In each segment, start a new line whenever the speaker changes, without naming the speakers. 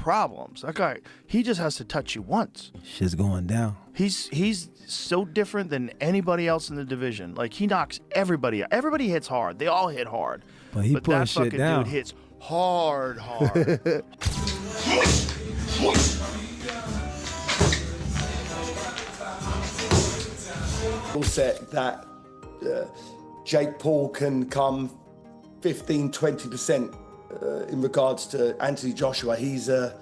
problems. That guy, he just has to touch you once.
Shit's going down.
He's so different than anybody else in the division. Like, he knocks everybody out. Everybody hits hard. They all hit hard.
But
that
shit
fucking
down.
dude hits hard.
Set that Jake Paul can come 15-20% in regards to Anthony Joshua. He's a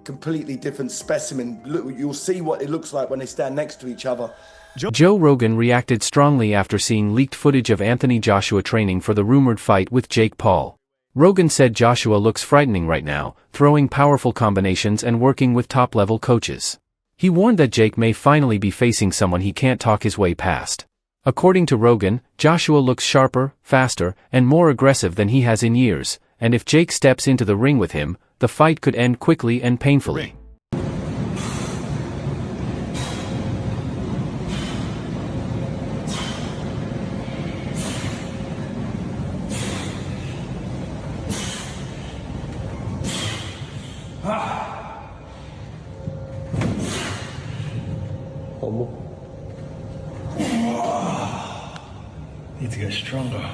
completely different specimen. Look, you'll see what it looks like when they stand next to each other.
Joe Rogan reacted strongly after seeing leaked footage of Anthony Joshua training for the rumored fight with Jake Paul. Rogan said Joshua looks frightening right now, throwing powerful combinations and working with top-level coaches. He warned that Jake may finally be facing someone he can't talk his way past. According to Rogan, Joshua looks sharper, faster, and more aggressive than he has in years, and if Jake steps into the ring with him, the fight could end quickly and painfully.
Need to get stronger.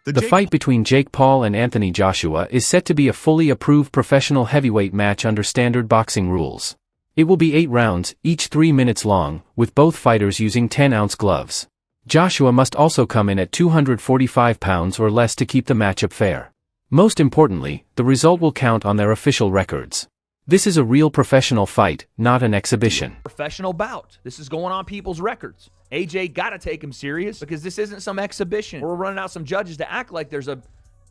The fight between Jake Paul and Anthony Joshua is set to be a fully approved professional heavyweight match under standard boxing rules. It will be 8 rounds, each 3 minutes long, with both fighters using 10-ounce gloves. Joshua must also come in at 245 pounds or less to keep the matchup fair. Most importantly, the result will count on their official records. This is a real professional fight, not an exhibition.
Professional bout. This is going on people's records. AJ got to take him serious because this isn't some exhibition. We're running out some judges to act like there's a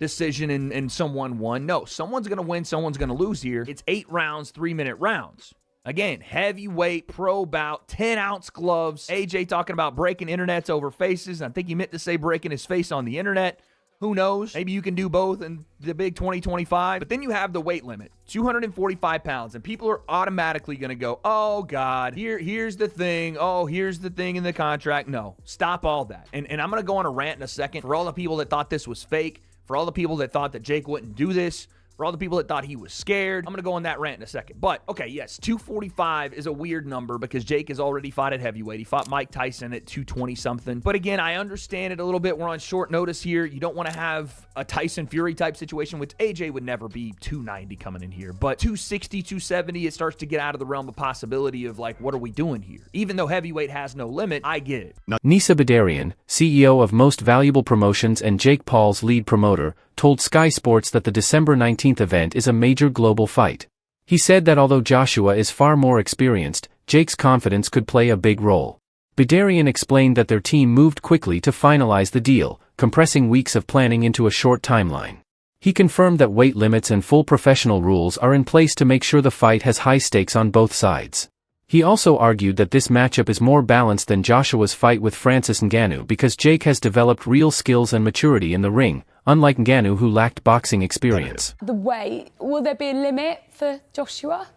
decision and someone won. No, someone's going to win, someone's going to lose here. It's 8 rounds, 3-minute rounds. Again, heavyweight pro bout, 10-ounce gloves. AJ talking about breaking internets over faces. I think he meant to say breaking his face on the internet. Who knows? Maybe you can do both in the big 2025. But then you have the weight limit, 245 pounds. And people are automatically going to go, oh, God, here's the thing. Oh, here's the thing in the contract. No, stop all that. And I'm going to go on a rant in a second for all the people that thought this was fake, for all the people that thought that Jake wouldn't do this, for all the people that thought he was scared. I'm going to go on that rant in a second. But, okay, yes, 245 is a weird number because Jake has already fought at heavyweight. He fought Mike Tyson at 220-something. But again, I understand it a little bit. We're on short notice here. You don't want to have a Tyson Fury type situation, which AJ would never be 290 coming in here. But 260, 270, it starts to get out of the realm of possibility of, like, what are we doing here? Even though heavyweight has no limit, I get it.
Nisa Badarian, CEO of Most Valuable Promotions and Jake Paul's lead promoter, told Sky Sports that the December 19th event is a major global fight. He said that although Joshua is far more experienced, Jake's confidence could play a big role. Badarian explained that their team moved quickly to finalize the deal, compressing weeks of planning into a short timeline. He confirmed that weight limits and full professional rules are in place to make sure the fight has high stakes on both sides. He also argued that this matchup is more balanced than Joshua's fight with Francis Ngannou because Jake has developed real skills and maturity in the ring, unlike Ngannou who lacked boxing experience.
The weight, will there be a limit for Joshua?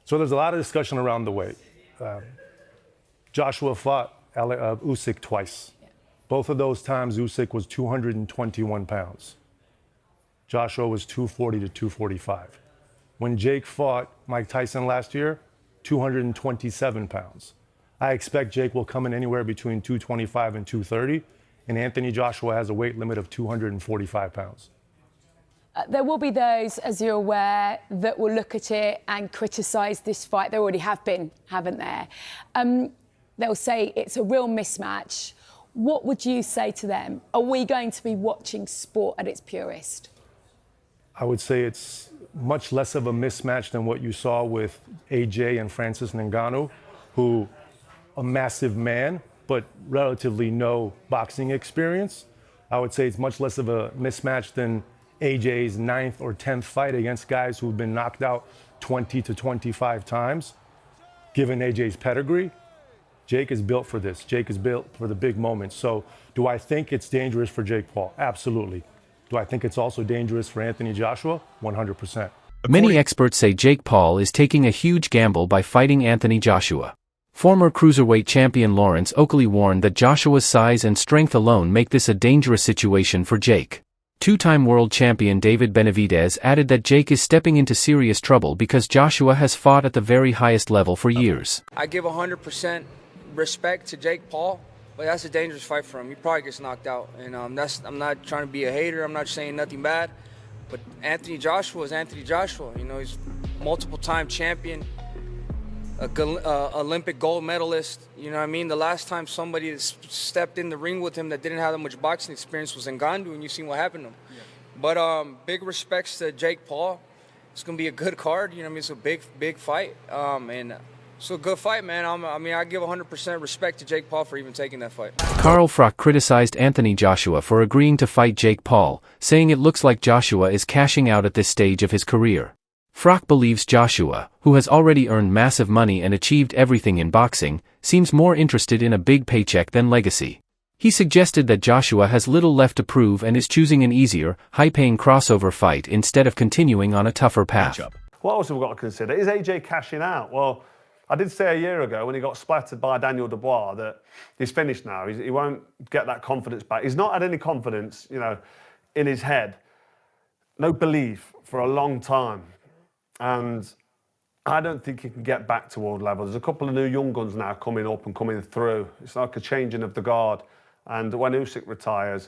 So there's a lot of discussion around the weight. Joshua fought Usyk twice. Both of those times Usyk was 221 pounds. Joshua was 240 to 245. When Jake fought Mike Tyson last year, 227 pounds. I expect Jake will come in anywhere between 225 and 230, and Anthony Joshua has a weight limit of 245 pounds.
There will be those, as you're aware, that will look at it and criticise this fight. There already have been, haven't there? They'll say it's a real mismatch. What would you say to them? Are we going to be watching sport at its purest?
I would say it's much less of a mismatch than what you saw with AJ and Francis Ngannou, who a massive man, but relatively no boxing experience. I would say it's much less of a mismatch than AJ's 9th or 10th fight against guys who've been knocked out 20 to 25 times. Given AJ's pedigree, Jake is built for this. Jake is built for the big moments. So do I think it's dangerous for Jake Paul? Absolutely. Do I think it's also dangerous for Anthony Joshua? 100%.
Many experts say Jake Paul is taking a huge gamble by fighting Anthony Joshua. Former cruiserweight champion Lawrence Oakley warned that Joshua's size and strength alone make this a dangerous situation for Jake. Two-time world champion David Benavidez added that Jake is stepping into serious trouble because Joshua has fought at the very highest level for years.
I give 100% respect to Jake Paul, but that's a dangerous fight for him. He probably gets knocked out, and I'm not trying to be a hater. I'm not saying nothing bad, but Anthony Joshua is Anthony Joshua. You know, he's multiple-time champion, Olympic gold medalist. You know what I mean? The last time somebody stepped in the ring with him that didn't have that much boxing experience was Ngannou, and you've seen what happened to him. Yeah. But big respects to Jake Paul. It's going to be a good card. You know what I mean? It's a big fight. And it's a good fight, man. I give 100% respect to Jake Paul for even taking that fight.
Carl Froch criticized Anthony Joshua for agreeing to fight Jake Paul, saying it looks like Joshua is cashing out at this stage of his career. Froch believes Joshua, who has already earned massive money and achieved everything in boxing, seems more interested in a big paycheck than legacy. He suggested that Joshua has little left to prove and is choosing an easier, high-paying crossover fight instead of continuing on a tougher path.
What else have we got to consider? Is AJ cashing out? Well, I did say a year ago when he got splattered by Daniel Dubois that he's finished now. He won't get that confidence back. He's not had any confidence, in his head. No belief for a long time. And I don't think he can get back to world level. There's a couple of new young guns now coming up and coming through. It's like a changing of the guard. And when Usyk retires,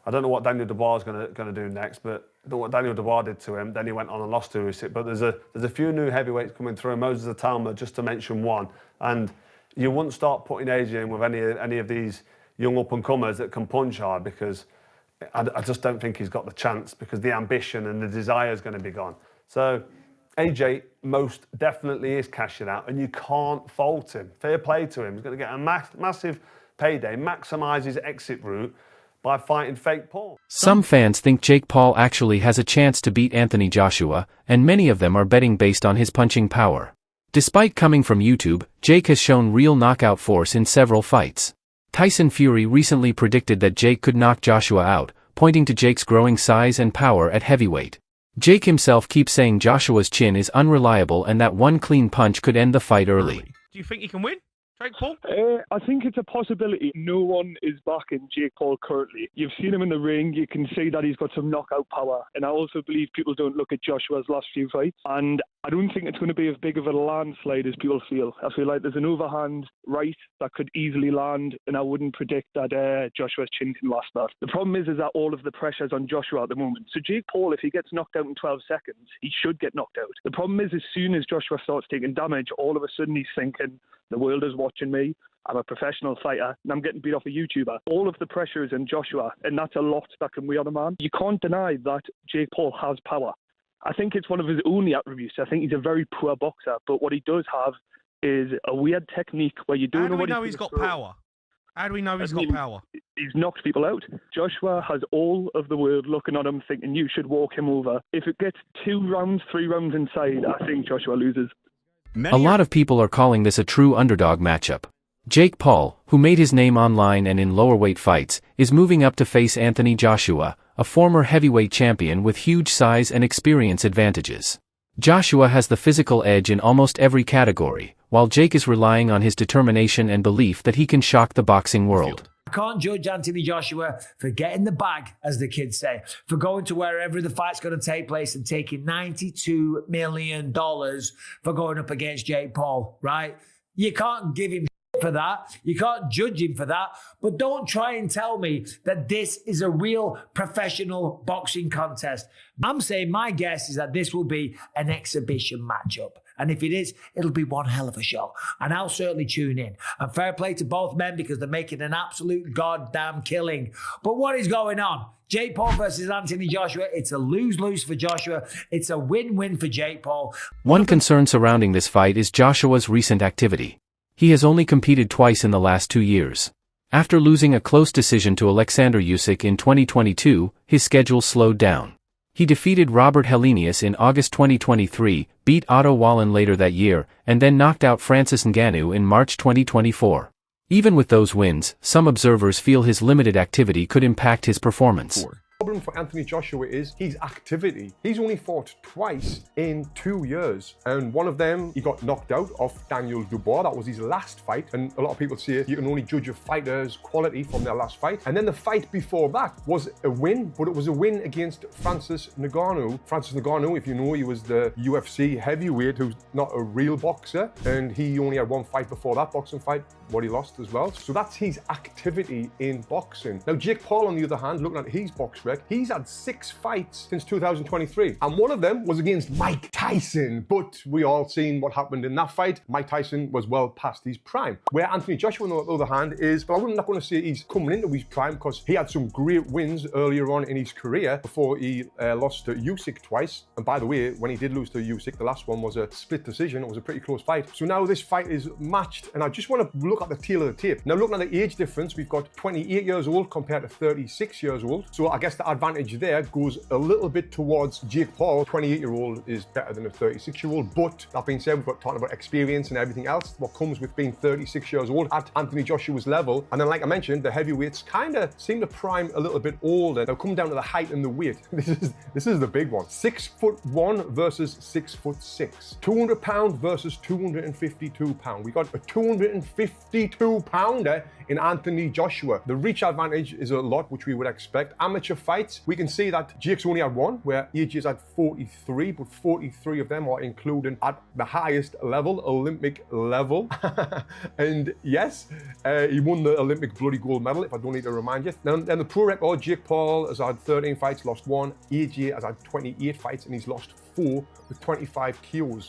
I don't know what Daniel Dubois is going to do next, but I don't know what Daniel Dubois did to him. Then he went on and lost to Usyk. But there's a few new heavyweights coming through. Moses Atalma, just to mention one. And you wouldn't start putting AJ in with any of these young up-and-comers that can punch hard, because I just don't think he's got the chance, because the ambition and the desire is going to be gone. So AJ most definitely is cashing out, and you can't fault him. Fair play to him. He's going to get a massive payday, maximise his exit route by fighting fake Paul.
Some fans think Jake Paul actually has a chance to beat Anthony Joshua, and many of them are betting based on his punching power. Despite coming from YouTube, Jake has shown real knockout force in several fights. Tyson Fury recently predicted that Jake could knock Joshua out, pointing to Jake's growing size and power at heavyweight. Jake himself keeps saying Joshua's chin is unreliable and that one clean punch could end the fight early.
Do you think he can win, Jake Paul?
I think it's a possibility. No one is backing Jake Paul currently. You've seen him in the ring. You can see that he's got some knockout power. And I also believe people don't look at Joshua's last few fights. And I don't think it's going to be as big of a landslide as people feel. I feel like there's an overhand right that could easily land, and I wouldn't predict that Joshua's chin can last that. The problem is that all of the pressure's on Joshua at the moment. So Jake Paul, if he gets knocked out in 12 seconds, he should get knocked out. The problem is, as soon as Joshua starts taking damage, all of a sudden he's thinking, the world is watching me. I'm a professional fighter, and I'm getting beat off a YouTuber. All of the pressure is in Joshua, and that's a lot that can weigh on a man. You can't deny that Jake Paul has power. I think it's one of his only attributes. I think he's a very poor boxer, but what he does have is a weird technique where you don't know what
he's got power. How do we know he's got power?
He's knocked people out. Joshua has all of the world looking at him thinking you should walk him over. If it gets 2 rounds, 3 rounds inside, I think Joshua loses.
A lot of people are calling this a true underdog matchup. Jake Paul, who made his name online and in lower weight fights, is moving up to face Anthony Joshua, a former heavyweight champion with huge size and experience advantages. Joshua has the physical edge in almost every category, while Jake is relying on his determination and belief that he can shock the boxing world.
I can't judge Anthony Joshua for getting the bag, as the kids say, for going to wherever the fight's going to take place and taking $92 million for going up against Jake Paul, right? You can't give him for that. You can't judge him for that. But don't try and tell me that this is a real professional boxing contest. I'm saying my guess is that this will be an exhibition matchup. And if it is, it'll be one hell of a show. And I'll certainly tune in. And fair play to both men because they're making an absolute goddamn killing. But what is going on? Jake Paul versus Anthony Joshua. It's a lose-lose for Joshua. It's a win-win for Jake Paul.
One concern surrounding this fight is Joshua's recent activity. He has only competed twice in the last 2 years. After losing a close decision to Alexander Usyk in 2022, his schedule slowed down. He defeated Robert Helenius in August 2023, beat Otto Wallin later that year, and then knocked out Francis Ngannou in March 2024. Even with those wins, some observers feel his limited activity could impact his performance.
problem for Anthony Joshua is his activity. He's only fought twice in 2 years, and one of them he got knocked out off Daniel Dubois. That was his last fight, and a lot of people say you can only judge a fighter's quality from their last fight. And then the fight before that was a win, but it was a win against Francis Ngannou. Francis Ngannou, if you know, he was the UFC heavyweight who's not a real boxer, and he only had one fight before that boxing fight, what he lost as well. So that's his activity in boxing. Now, Jake Paul, on the other hand, looking at his box rec, he's had 6 fights since 2023, and one of them was against Mike Tyson. But we all seen what happened in that fight. Mike Tyson was well past his prime. Where Anthony Joshua, on the other hand, is, but I'm not going to say he's coming into his prime, because he had some great wins earlier on in his career before he lost to Usyk twice. And by the way, when he did lose to Usyk, the last one was a split decision. It was a pretty close fight. So now this fight is matched, and I just want to look at the tail of the tape. Now, looking at the age difference, we've got 28 years old compared to 36 years old. So I guess the advantage there goes a little bit towards Jake Paul. 28-year-old is better than a 36-year-old. But that being said, we've got talking about experience and everything else, what comes with being 36 years old at Anthony Joshua's level. And then, like I mentioned, the heavyweights kind of seem to prime a little bit older. Now, come down to the height and the weight. This is the big one. 6'1" versus 6'6". 200 pound versus 252 pound. We got a 252 pounder in Anthony Joshua. The reach advantage is a lot, which we would expect. Amateur fights, we can see that Jake's only had one, where AJ's had 43, but 43 of them are including at the highest level, Olympic level. And yes, he won the Olympic bloody gold medal, if I don't need to remind you. Then the pro record, Jake Paul has had 13 fights, lost 1. AJ has had 28 fights, and he's lost 4 with 25 KOs.